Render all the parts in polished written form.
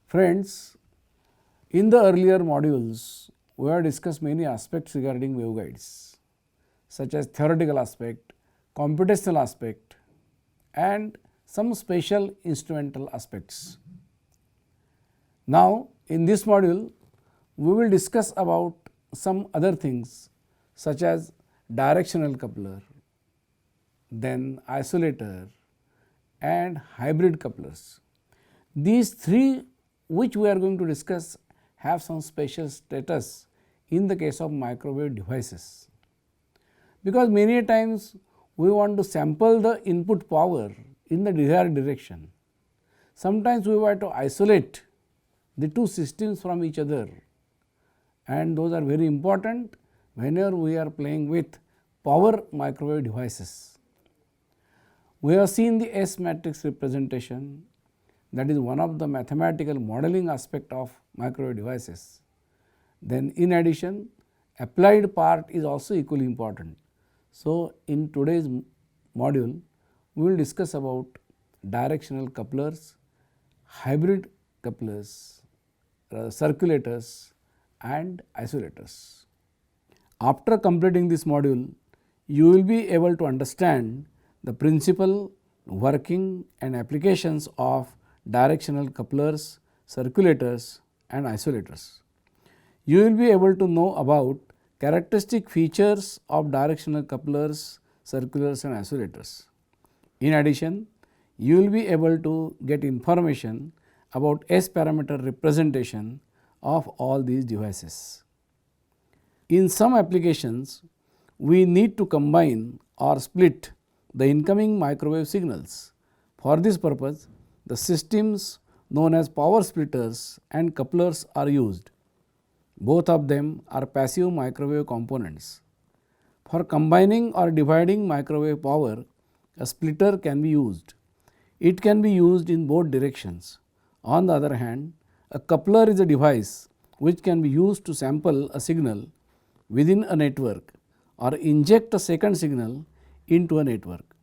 Friends, in the earlier modules, we have discussed many aspects regarding waveguides, such as theoretical aspect, computational aspect, and some special instrumental aspects. Now, in this module, we will discuss about some other things such as directional coupler, then isolator and hybrid couplers. These three which we are going to discuss have some special status in the case of microwave devices, because many times we want to sample the input power in the desired direction. Sometimes we want to isolate the two systems from each other, and those are very important whenever we are playing with power microwave devices. We have seen the S matrix representation, that is one of the mathematical modeling aspect of microwave devices. Then in addition, applied part is also equally important. So, in today's module, we will discuss about directional couplers, hybrid couplers, circulators and isolators. After completing this module, you will be able to understand the principle, working and applications of directional couplers, circulators and isolators. You will be able to know about characteristic features of directional couplers, circulars and isolators. In addition, you will be able to get information about S parameter representation of all these devices. In some applications, we need to combine or split the incoming microwave signals. For this purpose, the systems known as power splitters and couplers are used. Both of them are passive microwave components. For combining or dividing microwave power, a splitter can be used. It can be used in both directions. On the other hand, a coupler is a device which can be used to sample a signal within a network or inject a second signal into a network.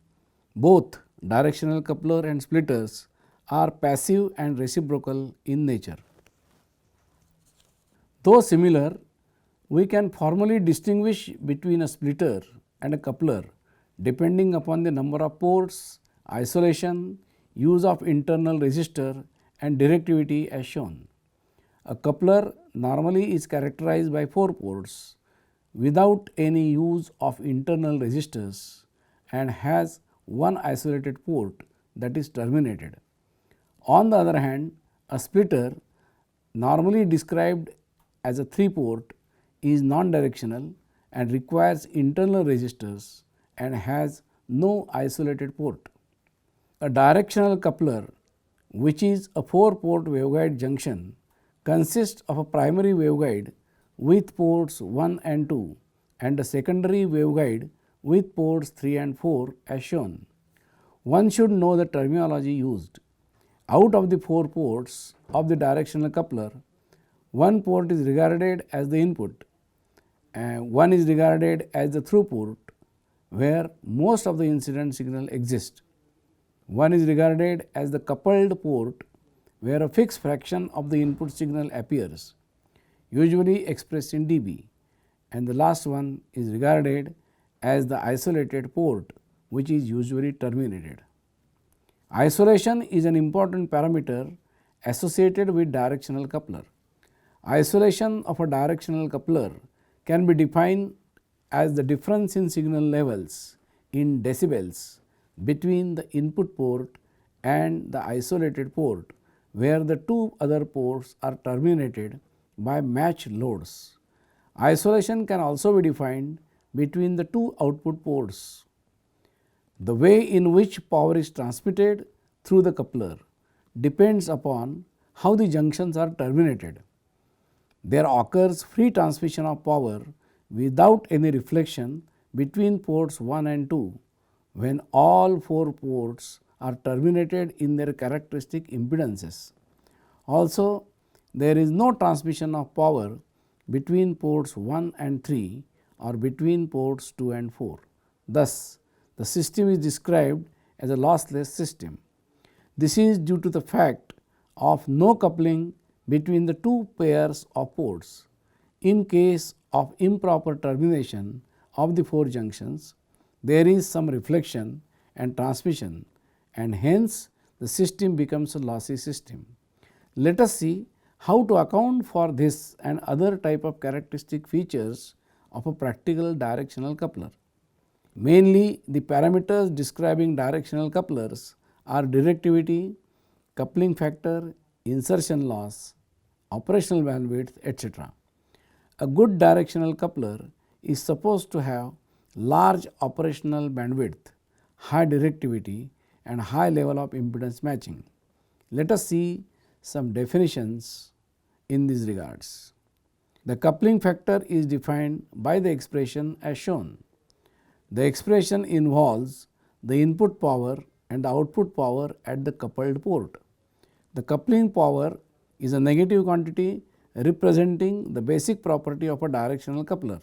Both directional coupler and splitters are passive and reciprocal in nature. Though similar, we can formally distinguish between a splitter and a coupler depending upon the number of ports, isolation, use of internal resistor and directivity as shown. A coupler normally is characterized by 4 ports without any use of internal resistors and has one isolated port, that is terminated. On the other hand, a splitter, normally described as a 3 port, is non-directional and requires internal resistors and has no isolated port. A directional coupler, which is a 4 port waveguide junction, consists of a primary waveguide with ports 1 and 2 and a secondary waveguide with ports 3 and 4 as shown. One should know the terminology used. Out of the 4 ports of the directional coupler, one port is regarded as the input and one is regarded as the through port where most of the incident signal exists. One is regarded as the coupled port where a fixed fraction of the input signal appears, usually expressed in dB, and the last one is regarded as the isolated port, which is usually terminated. Isolation is an important parameter associated with directional coupler. Isolation of a directional coupler can be defined as the difference in signal levels in decibels between the input port and the isolated port where the 2 other ports are terminated by matched loads. Isolation can also be defined between the 2 output ports. The way in which power is transmitted through the coupler depends upon how the junctions are terminated. There occurs free transmission of power without any reflection between ports 1 and 2 when all 4 ports are terminated in their characteristic impedances. Also, there is no transmission of power between ports 1 and 3 or between ports 2 and 4. Thus, the system is described as a lossless system. This is due to the fact of no coupling between the two pairs of ports. In case of improper termination of the 4 junctions, there is some reflection and transmission, and hence the system becomes a lossy system. Let us see how to account for this and other type of characteristic features of a practical directional coupler. Mainly, the parameters describing directional couplers are directivity, coupling factor, insertion loss, operational bandwidth, etc. A good directional coupler is supposed to have large operational bandwidth, high directivity, and high level of impedance matching. Let us see some definitions in these regards. The coupling factor is defined by the expression as shown. The expression involves the input power and the output power at the coupled port. The coupling power is a negative quantity representing the basic property of a directional coupler.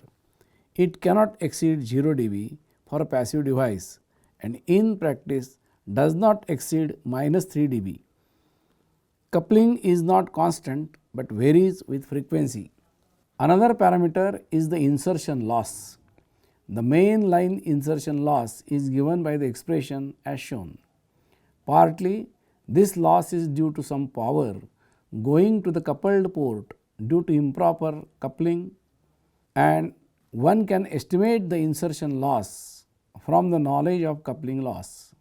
It cannot exceed 0 dB for a passive device and in practice does not exceed minus 3 dB. Coupling is not constant but varies with frequency. Another parameter is the insertion loss. The main line insertion loss is given by the expression as shown. Partly, this loss is due to some power going to the coupled port due to improper coupling, and one can estimate the insertion loss from the knowledge of coupling loss.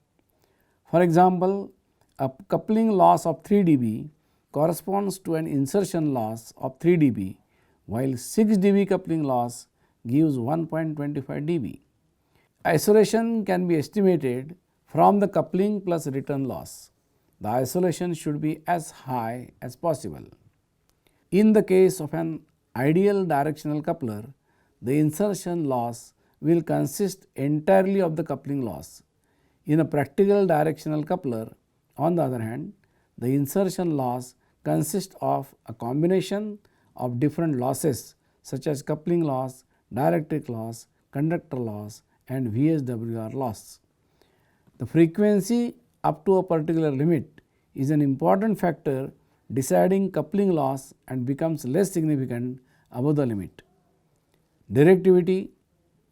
For example, a coupling loss of 3 dB corresponds to an insertion loss of 3 dB, while 6 dB coupling loss gives 1.25 dB. Isolation can be estimated from the coupling plus return loss. The isolation should be as high as possible. In the case of an ideal directional coupler, the insertion loss will consist entirely of the coupling loss. In a practical directional coupler, on the other hand, the insertion loss consists of a combination of different losses such as coupling loss, dielectric loss, conductor loss, and VSWR loss. The frequency up to a particular limit is an important factor deciding coupling loss and becomes less significant above the limit. Directivity,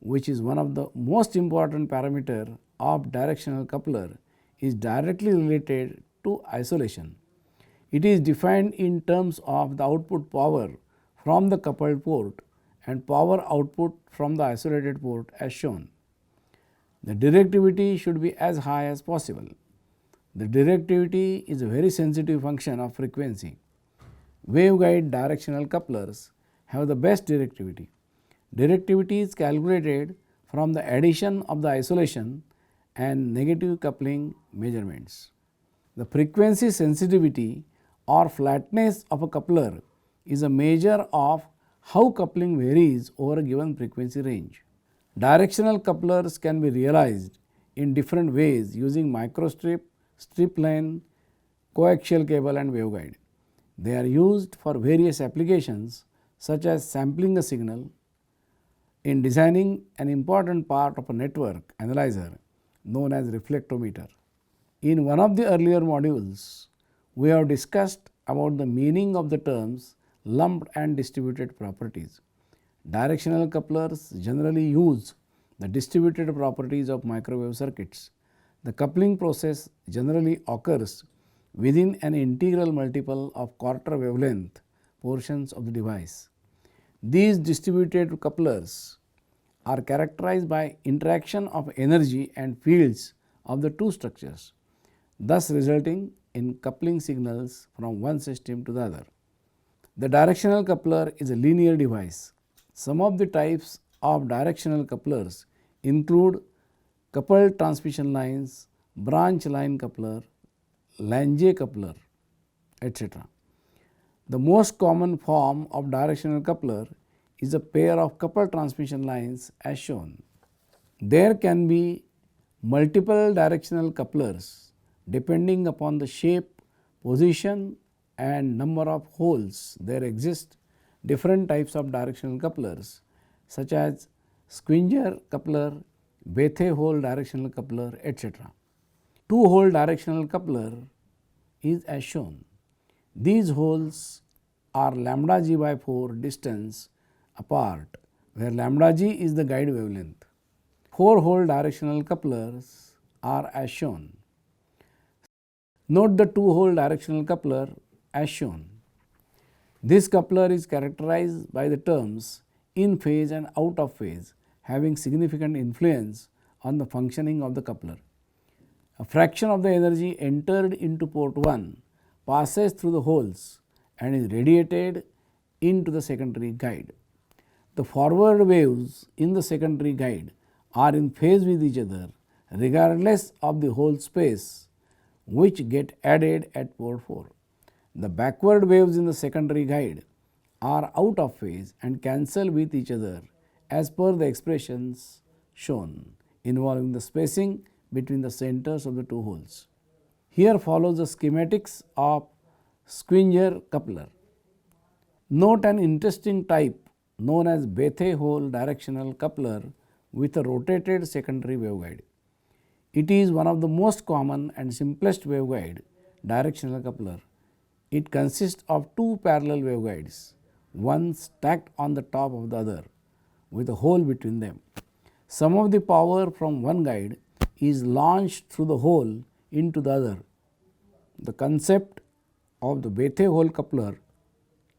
which is one of the most important parameter of directional coupler, is directly related to isolation. It is defined in terms of the output power from the coupled port and power output from the isolated port as shown. The directivity should be as high as possible. The directivity is a very sensitive function of frequency. Waveguide directional couplers have the best directivity. Directivity is calculated from the addition of the isolation and negative coupling measurements. The frequency sensitivity or flatness of a coupler is a measure of how coupling varies over a given frequency range. Directional couplers can be realized in different ways using microstrip, strip line, coaxial cable and waveguide. They are used for various applications such as sampling a signal, in designing an important part of a network analyzer known as reflectometer. In one of the earlier modules, we have discussed about the meaning of the terms lumped and distributed properties. Directional couplers generally use the distributed properties of microwave circuits. The coupling process generally occurs within an integral multiple of quarter wavelength portions of the device. These distributed couplers are characterized by interaction of energy and fields of the two structures, thus resulting in coupling signals from one system to the other. The directional coupler is a linear device. Some of the types of directional couplers include coupled transmission lines, branch line coupler, Lange coupler, etc. The most common form of directional coupler is a pair of coupled transmission lines as shown. There can be multiple directional couplers depending upon the shape, position and number of holes. There exist different types of directional couplers such as Squinger coupler, Bethe hole directional coupler, etc. Two-hole directional coupler is as shown. These holes are lambda g by 4 distance apart, where lambda g is the guide wavelength. 4-hole directional couplers are as shown. Note the 2-hole directional coupler as shown. This coupler is characterized by the terms in phase and out of phase, having significant influence on the functioning of the coupler. A fraction of the energy entered into port 1 passes through the holes and is radiated into the secondary guide. The forward waves in the secondary guide are in phase with each other regardless of the hole space which get added at port 4. The backward waves in the secondary guide are out of phase and cancel with each other as per the expressions shown involving the spacing between the centers of the two holes. Here follows the schematics of Schwinger coupler. Note an interesting type known as Bethe hole directional coupler with a rotated secondary waveguide. It is one of the most common and simplest waveguide directional coupler. It consists of two parallel waveguides, one stacked on the top of the other with a hole between them. Some of the power from one guide is launched through the hole into the other. The concept of the Bethe hole coupler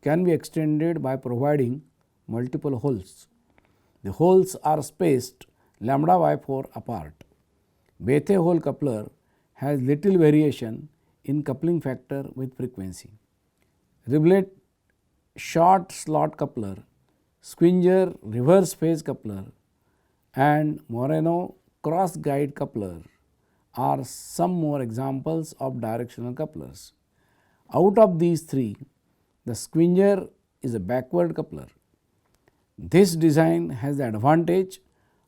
can be extended by providing multiple holes. The holes are spaced lambda by 4 apart. Bethe hole coupler has little variation in coupling factor with frequency. Riblet short slot coupler, Schwinger reverse phase coupler and Moreno cross guide coupler are some more examples of directional couplers. Out of these three, the Schwinger is a backward coupler. This design has the advantage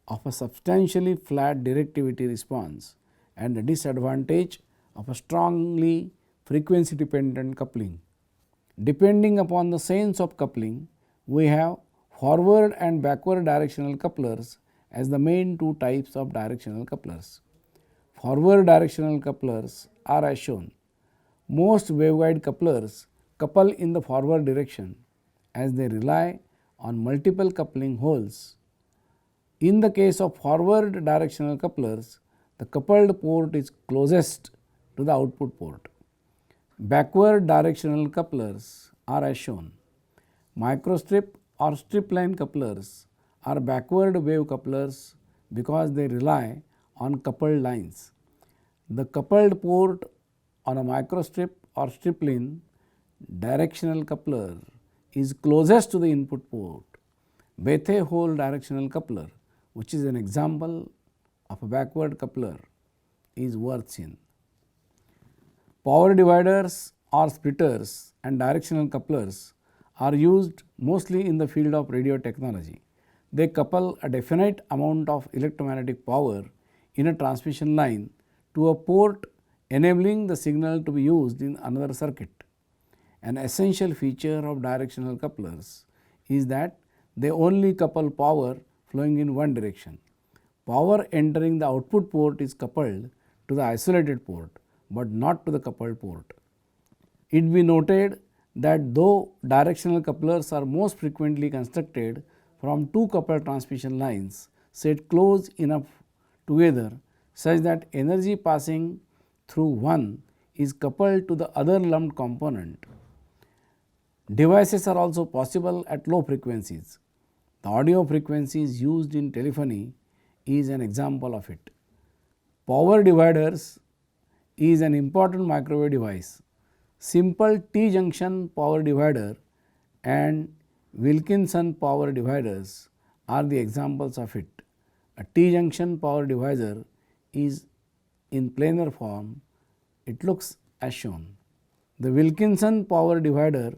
of a substantially flat directivity response and the disadvantage of a strongly frequency dependent coupling. Depending upon the sense of coupling, we have forward and backward directional couplers as the main two types of directional couplers. Forward directional couplers are as shown. Most waveguide couplers couple in the forward direction as they rely on multiple coupling holes. In the case of forward directional couplers, the coupled port is closest to the output port. Backward directional couplers are as shown. Microstrip or strip line couplers are backward wave couplers because they rely on coupled lines. The coupled port on a microstrip or strip line directional coupler is closest to the input port. Bethe hole directional coupler, which is an example of a backward coupler, is worth seeing. Power dividers or splitters and directional couplers are used mostly in the field of radio technology. They couple a definite amount of electromagnetic power in a transmission line to a port, enabling the signal to be used in another circuit. An essential feature of directional couplers is that they only couple power flowing in one direction. Power entering the output port is coupled to the isolated port, but not to the coupled port. It be noted that though directional couplers are most frequently constructed from two coupled transmission lines set close enough together such that energy passing through one is coupled to the other lumped component. Devices are also possible at low frequencies. The audio frequencies used in telephony is an example of it. Power dividers is an important microwave device. Simple T-junction power divider and Wilkinson power dividers are the examples of it. A T-junction power divisor is in planar form. It looks as shown. The Wilkinson power divider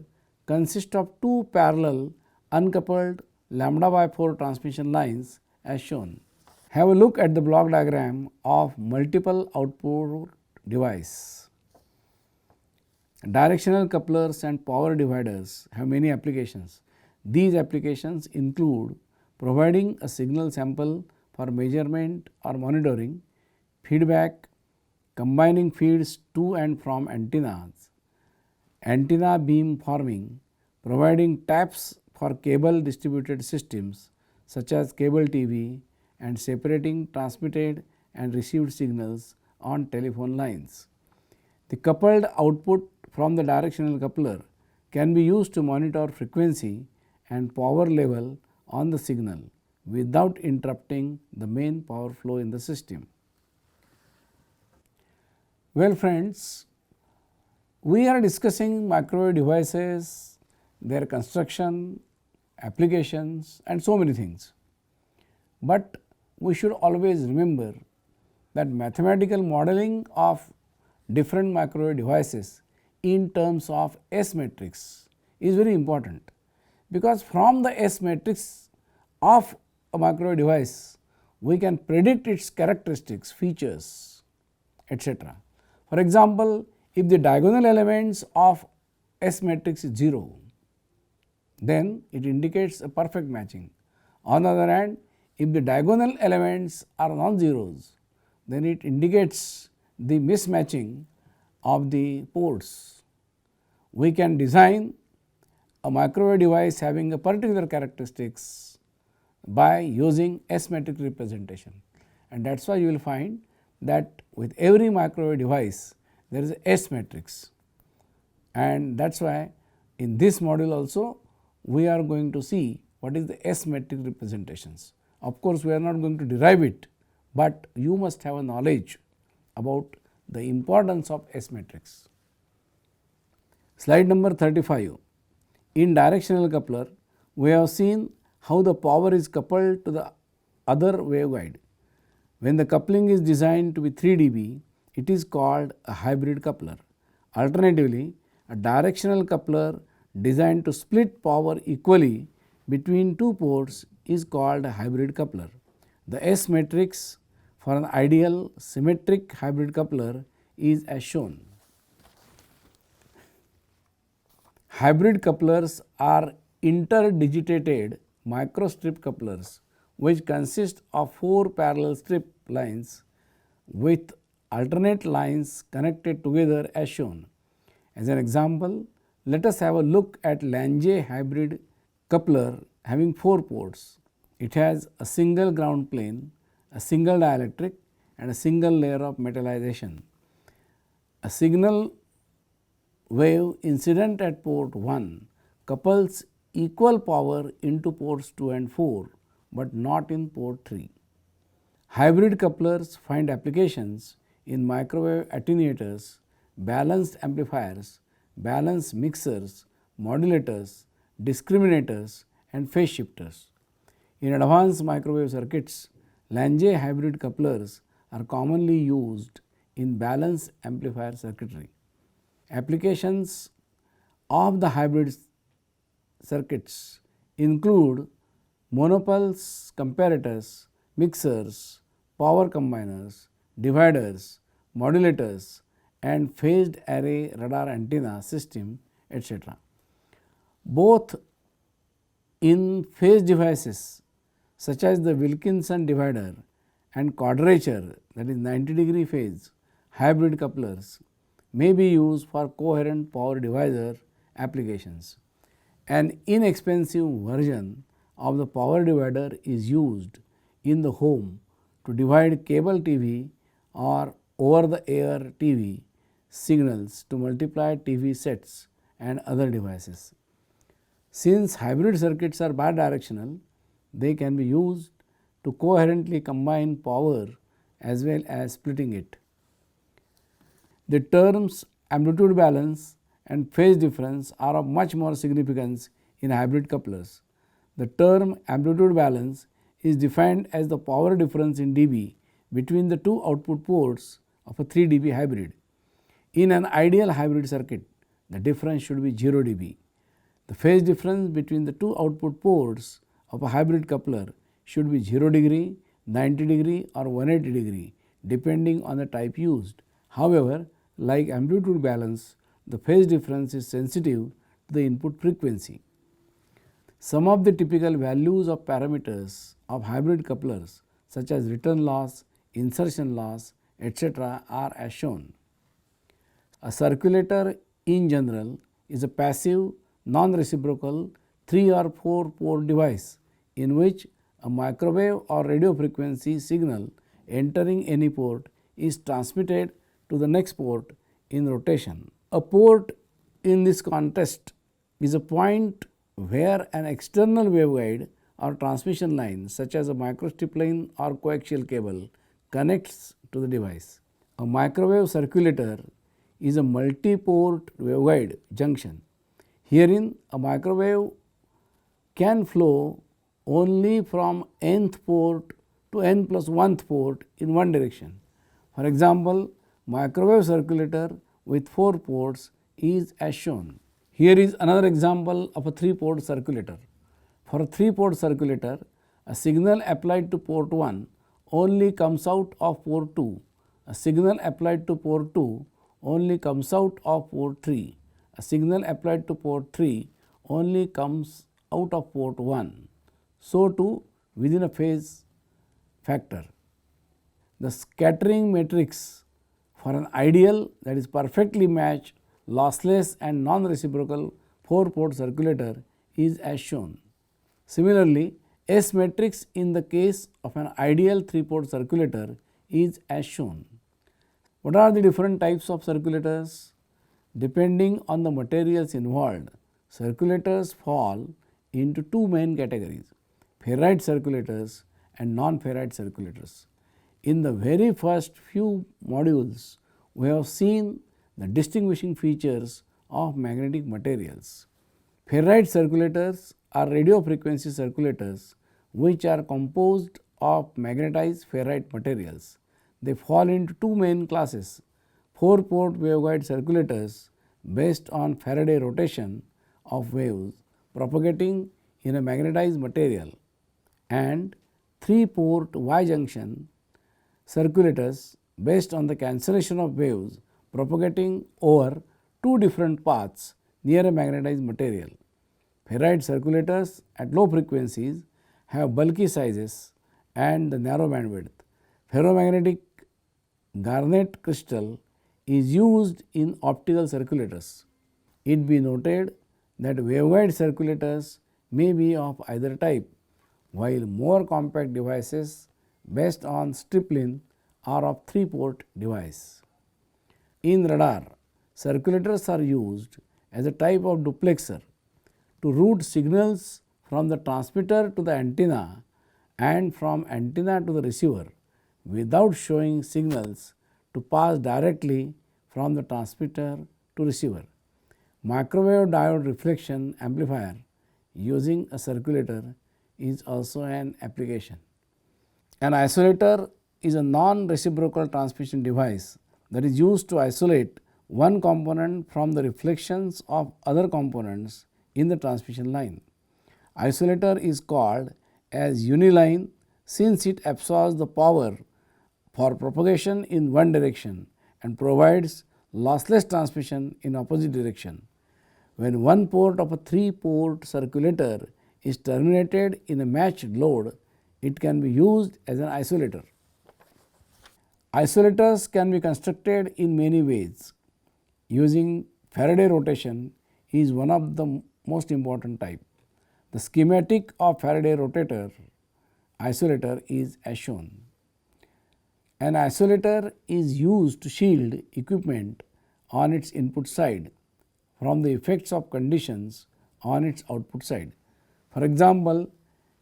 consists of two parallel uncoupled lambda by 4 transmission lines as shown. Have a look at the block diagram of multiple output device. Directional couplers and power dividers have many applications. These applications include providing a signal sample for measurement or monitoring, feedback, combining feeds to and from antennas, antenna beam forming, providing taps for cable distributed systems such as cable TV and separating transmitted and received signals on telephone lines. The coupled output from the directional coupler can be used to monitor frequency and power level on the signal without interrupting the main power flow in the system. Well friends, we are discussing microwave devices, their construction, applications and so many things. But we should always remember that mathematical modeling of different microwave devices in terms of S matrix is very important, because from the S matrix of a microwave device we can predict its characteristics, features, etc. For example, if the diagonal elements of S matrix is 0, then it indicates a perfect matching. On the other hand, if the diagonal elements are non-zeros, then it indicates the mismatching of the ports. We can design a microwave device having a particular characteristics by using S matrix representation, and that is why you will find that with every microwave device there is a S matrix, and that is why in this module also we are going to see what is the S matrix representations. Of course, we are not going to derive it, but you must have a knowledge about the importance of S matrix. Slide number 35. In directional coupler, we have seen how the power is coupled to the other waveguide. When the coupling is designed to be 3 dB, it is called a hybrid coupler. Alternatively, a directional coupler designed to split power equally between two ports is called a hybrid coupler. The S matrix for an ideal symmetric hybrid coupler is as shown. Hybrid couplers are interdigitated microstrip couplers which consist of 4 parallel strip lines with alternate lines connected together as shown. As an example, let us have a look at Lange hybrid coupler having 4 ports. It has a single ground plane, a single dielectric and a single layer of metallization. A signal wave incident at port 1 couples equal power into ports 2 and 4, but not in port 3. Hybrid couplers find applications in microwave attenuators, balanced amplifiers, balanced mixers, modulators, discriminators and phase shifters. In advanced microwave circuits, Lange hybrid couplers are commonly used in balanced amplifier circuitry. Applications of the hybrid circuits include monopulse comparators, mixers, power combiners, dividers, modulators and phased array radar antenna system, etc. Both in phase devices such as the Wilkinson divider and quadrature, that is 90-degree phase hybrid couplers may be used for coherent power divisor applications. An inexpensive version of the power divider is used in the home to divide cable TV or over the air TV signals to multiply TV sets and other devices. Since hybrid circuits are bidirectional, they can be used to coherently combine power as well as splitting it. The terms amplitude balance and phase difference are of much more significance in hybrid couplers. The term amplitude balance is defined as the power difference in dB between the two output ports of a 3 dB hybrid. In an ideal hybrid circuit, the difference should be 0 dB. The phase difference between the two output ports of a hybrid coupler should be 0 degree, 90 degree or 180 degree depending on the type used. However, like amplitude balance, the phase difference is sensitive to the input frequency. Some of the typical values of parameters of hybrid couplers such as return loss, insertion loss, etc. are as shown. A circulator in general is a passive, non-reciprocal 3 or 4 port device in which a microwave or radio frequency signal entering any port is transmitted to the next port in rotation. A port in this context is a point where an external waveguide or transmission line such as a microstrip line or coaxial cable connects to the device. A microwave circulator is a multi-port waveguide junction. Herein, a microwave can flow only from nth port to n plus 1th port in one direction. For example, microwave circulator with 4 ports is as shown. Here is another example of a 3-port circulator. For a 3-port circulator, a signal applied to port 1 only comes out of port 2. A signal applied to port 2 only comes out of port 3. A signal applied to port 3 only comes out of port 1. So too within a phase factor. The scattering matrix for an ideal, that is perfectly matched, lossless and non-reciprocal 4-port circulator is as shown. Similarly, S matrix in the case of an ideal 3-port circulator is as shown. What are the different types of circulators? Depending on the materials involved, circulators fall into 2 main categories: ferrite circulators and non-ferrite circulators. In the very first few modules, we have seen the distinguishing features of magnetic materials. Ferrite circulators are radio frequency circulators which are composed of magnetized ferrite materials. They fall into 2 main classes: 4-port waveguide circulators based on Faraday rotation of waves propagating in a magnetized material, and 3-port Y-junction circulators based on the cancellation of waves propagating over 2 different paths near a magnetized material. Ferrite circulators at low frequencies have bulky sizes and the narrow bandwidth. Ferromagnetic garnet crystal is used in optical circulators. It be noted that waveguide circulators may be of either type, while more compact devices based on strip-line are of 3-port device. In radar, circulators are used as a type of duplexer to route signals from the transmitter to the antenna and from antenna to the receiver without showing signals to pass directly from the transmitter to receiver. Microwave diode reflection amplifier using a circulator is also an application. An isolator is a non-reciprocal transmission device that is used to isolate one component from the reflections of other components in the transmission line. Isolator is called as uniline since it absorbs the power for propagation in one direction and provides lossless transmission in opposite direction. When one port of a 3-port circulator is terminated in a matched load, it can be used as an isolator. Isolators can be constructed in many ways. Using Faraday rotation is one of the most important type. The schematic of Faraday rotator isolator is as shown. An isolator is used to shield equipment on its input side from the effects of conditions on its output side. For example,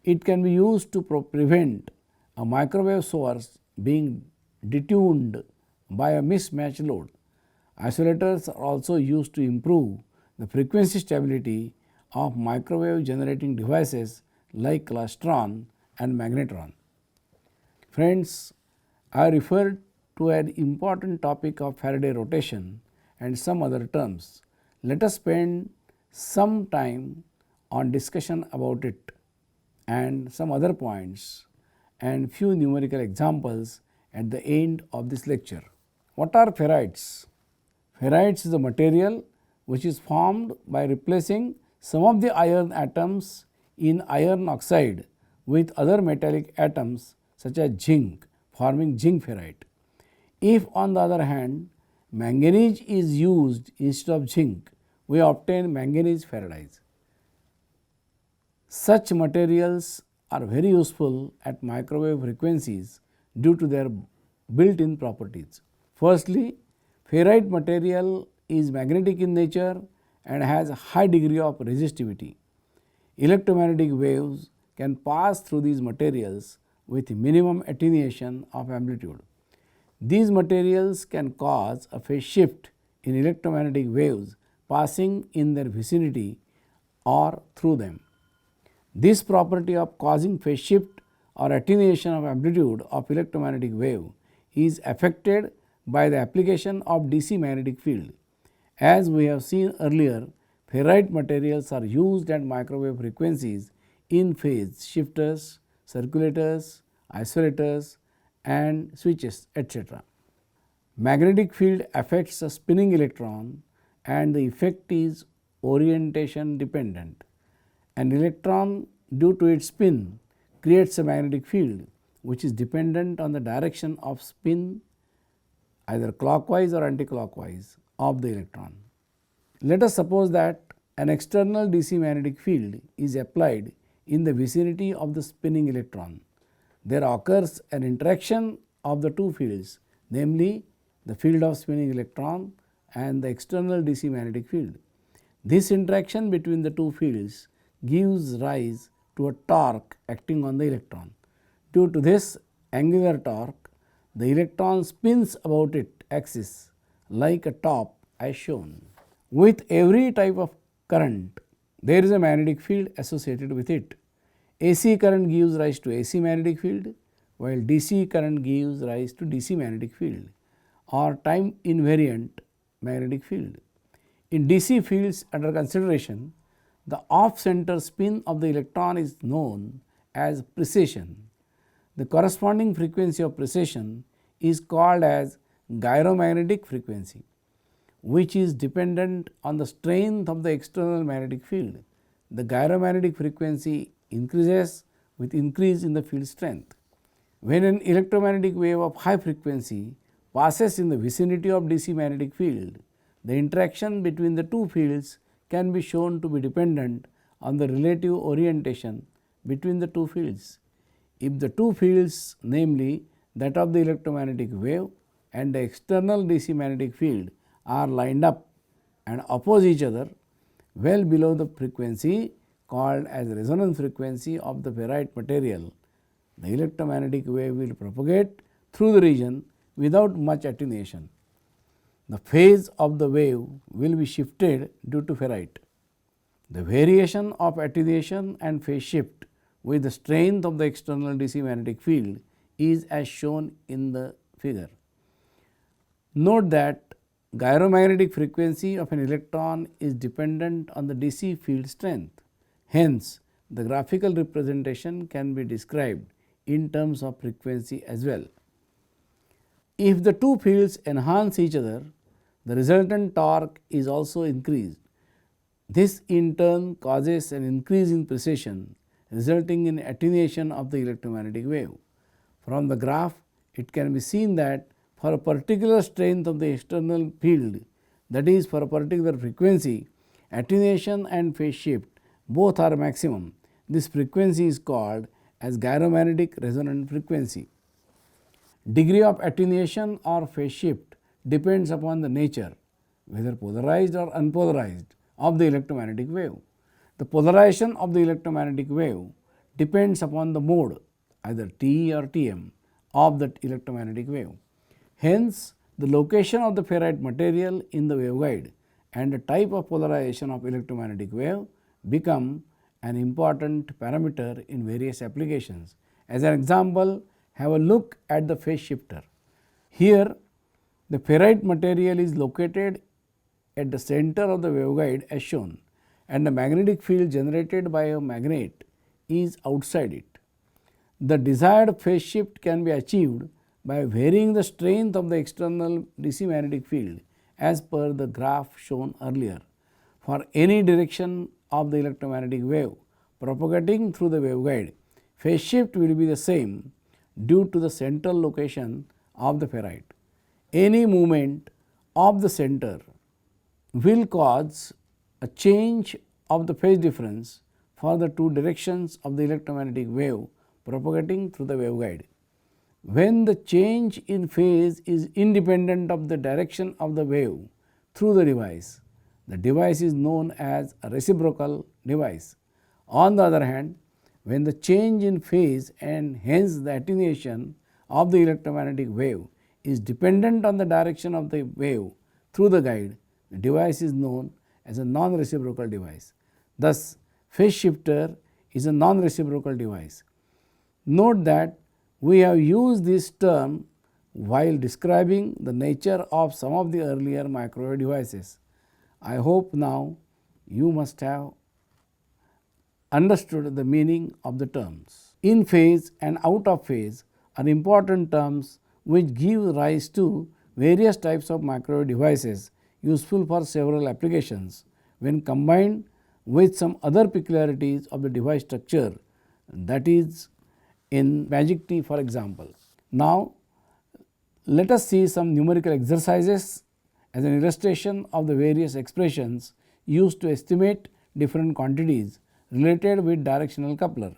it can be used to prevent a microwave source being detuned by a mismatched load. Isolators are also used to improve the frequency stability of microwave generating devices like klystron and magnetron. Friends, I referred to an important topic of Faraday rotation and some other terms. Let us spend some time on discussion about it and some other points and few numerical examples at the end of this lecture. What are ferrites? Ferrites is a material which is formed by replacing some of the iron atoms in iron oxide with other metallic atoms such as zinc, forming zinc ferrite. If on the other hand manganese is used instead of zinc, we obtain manganese ferrides. Such materials are very useful at microwave frequencies due to their built-in properties. Firstly, ferrite material is magnetic in nature and has a high degree of resistivity. Electromagnetic waves can pass through these materials with minimum attenuation of amplitude. These materials can cause a phase shift in electromagnetic waves passing in their vicinity or through them. This property of causing phase shift or attenuation of amplitude of electromagnetic wave is affected by the application of DC magnetic field. As we have seen earlier, ferrite materials are used at microwave frequencies in phase shifters, circulators, isolators and switches, etc. Magnetic field affects a spinning electron and the effect is orientation dependent. An electron, due to its spin, creates a magnetic field which is dependent on the direction of spin, either clockwise or anticlockwise, of the electron. Let us suppose that an external DC magnetic field is applied in the vicinity of the spinning electron. There occurs an interaction of the two fields, namely the field of spinning electron and the external DC magnetic field. This interaction between the two fields gives rise to a torque acting on the electron. Due to this angular torque, the electron spins about its axis like a top as shown. With every type of current, there is a magnetic field associated with it. AC current gives rise to AC magnetic field, while DC current gives rise to DC magnetic field or time invariant magnetic field. In DC fields under consideration, the off-center spin of the electron is known as precession. The corresponding frequency of precession is called as gyromagnetic frequency, which is dependent on the strength of the external magnetic field. The gyromagnetic frequency increases with increase in the field strength. When an electromagnetic wave of high frequency passes in the vicinity of DC magnetic field, the interaction between the two fields can be shown to be dependent on the relative orientation between the two fields. If the two fields, namely that of the electromagnetic wave and the external DC magnetic field, are lined up and oppose each other well below the frequency called as resonance frequency of the ferrite material, the electromagnetic wave will propagate through the region without much attenuation. The phase of the wave will be shifted due to ferrite. The variation of attenuation and phase shift with the strength of the external DC magnetic field is as shown in the figure. Note that gyromagnetic frequency of an electron is dependent on the DC field strength. Hence, the graphical representation can be described in terms of frequency as well. If the two fields enhance each other, the resultant torque is also increased. This in turn causes an increase in precession, resulting in attenuation of the electromagnetic wave. From the graph, it can be seen that for a particular strength of the external field, that is for a particular frequency, attenuation and phase shift both are maximum. This frequency is called as gyromagnetic resonant frequency. Degree of attenuation or phase shift depends upon the nature, whether polarized or unpolarized, of the electromagnetic wave. The polarization of the electromagnetic wave depends upon the mode, either TE or TM, of that electromagnetic wave. Hence, the location of the ferrite material in the waveguide and the type of polarization of electromagnetic wave become an important parameter in various applications. As an example, have a look at the phase shifter. Here, the ferrite material is located at the center of the waveguide as shown, and the magnetic field generated by a magnet is outside it. The desired phase shift can be achieved by varying the strength of the external DC magnetic field as per the graph shown earlier. For any direction of the electromagnetic wave propagating through the waveguide, phase shift will be the same due to the central location of the ferrite. Any movement of the center will cause a change of the phase difference for the two directions of the electromagnetic wave propagating through the waveguide. When the change in phase is independent of the direction of the wave through the device is known as a reciprocal device. On the other hand, when the change in phase and hence the attenuation of the electromagnetic wave is dependent on the direction of the wave through the guide, the device is known as a non-reciprocal device. Thus, phase shifter is a non-reciprocal device. Note that we have used this term while describing the nature of some of the earlier microwave devices. I hope now you must have understood the meaning of the terms. In phase and out of phase are important terms which give rise to various types of microwave devices useful for several applications. When combined with some other peculiarities of the device structure, that is in Magic T for example. Now, let us see some numerical exercises as an illustration of the various expressions used to estimate different quantities related with directional coupler.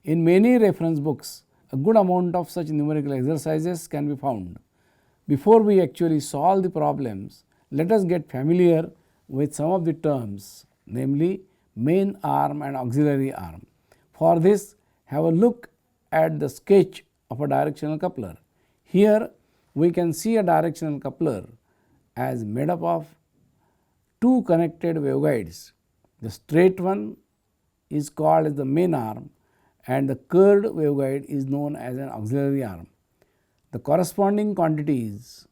In many reference books, a good amount of such numerical exercises can be found. Before we actually solve the problems, let us get familiar with some of the terms, namely main arm and auxiliary arm. For this, have a look at the sketch of a directional coupler. Here we can see a directional coupler as made up of two connected waveguides. The straight one is called as the main arm and the curved waveguide is known as an auxiliary arm. The corresponding quantities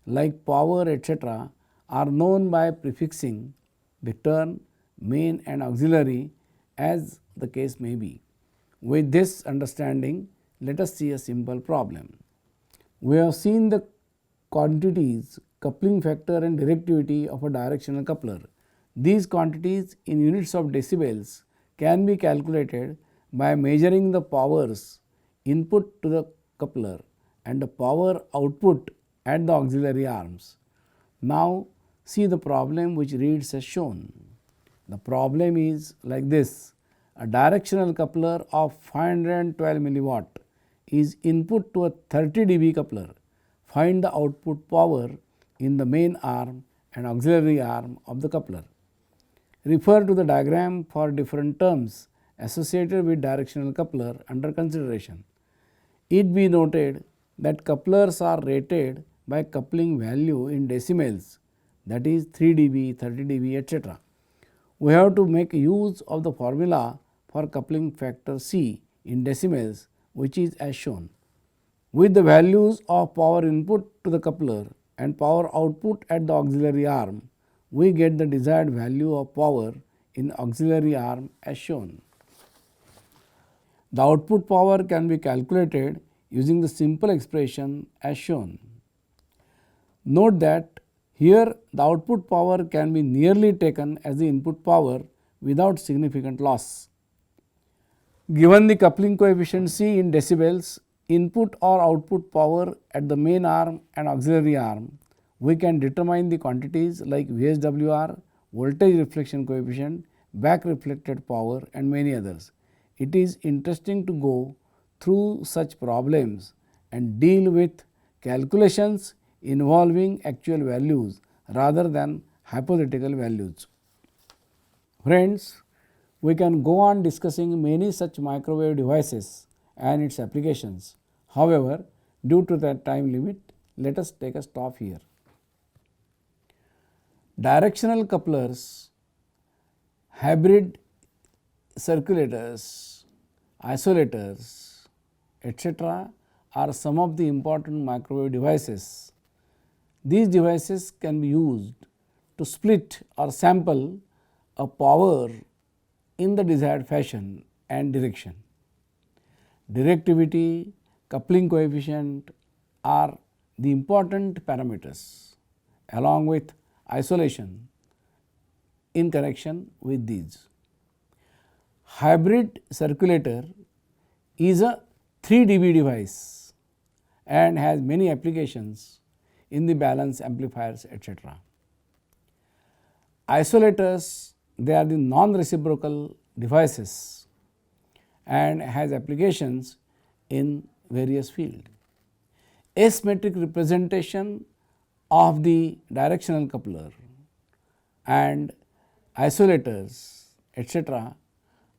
like power etc. are known by prefixing the term main and auxiliary as the case may be. With this understanding, let us see a simple problem. We have seen the quantities, coupling factor and directivity of a directional coupler. These quantities in units of decibels can be calculated by measuring the powers input to the coupler and the power output at the auxiliary arms. Now, see the problem which reads as shown. The problem is like this. A directional coupler of 512 milliwatt is input to a 30 dB coupler. Find the output power in the main arm and auxiliary arm of the coupler. Refer to the diagram for different terms associated with directional coupler under consideration. It be noted that couplers are rated by coupling value in decimals, that is 3 dB, 30 dB etc. We have to make use of the formula for coupling factor C in decimals, which is as shown. With the values of power input to the coupler and power output at the auxiliary arm, we get the desired value of power in auxiliary arm as shown. The output power can be calculated using the simple expression as shown. Note that here the output power can be nearly taken as the input power without significant loss. Given the coupling coefficient C in decibels, input or output power at the main arm and auxiliary arm, we can determine the quantities like VSWR, voltage reflection coefficient, back reflected power and many others. It is interesting to go through such problems and deal with calculations involving actual values rather than hypothetical values. Friends, we can go on discussing many such microwave devices and its applications. However, due to the time limit, let us take a stop here. Directional couplers, hybrid circulators, isolators, etc. are some of the important microwave devices. These devices can be used to split or sample a power in the desired fashion and direction. Directivity, coupling coefficient are the important parameters along with isolation in connection with these. Hybrid circulator is a 3 dB device and has many applications in the balance amplifiers etc. Isolators they are the non-reciprocal devices and has applications in various fields. Asymmetric representation of the directional coupler and isolators etc.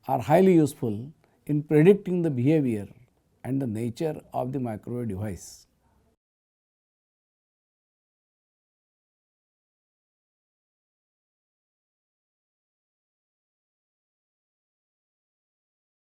are highly useful in predicting the behavior and the nature of the microwave device.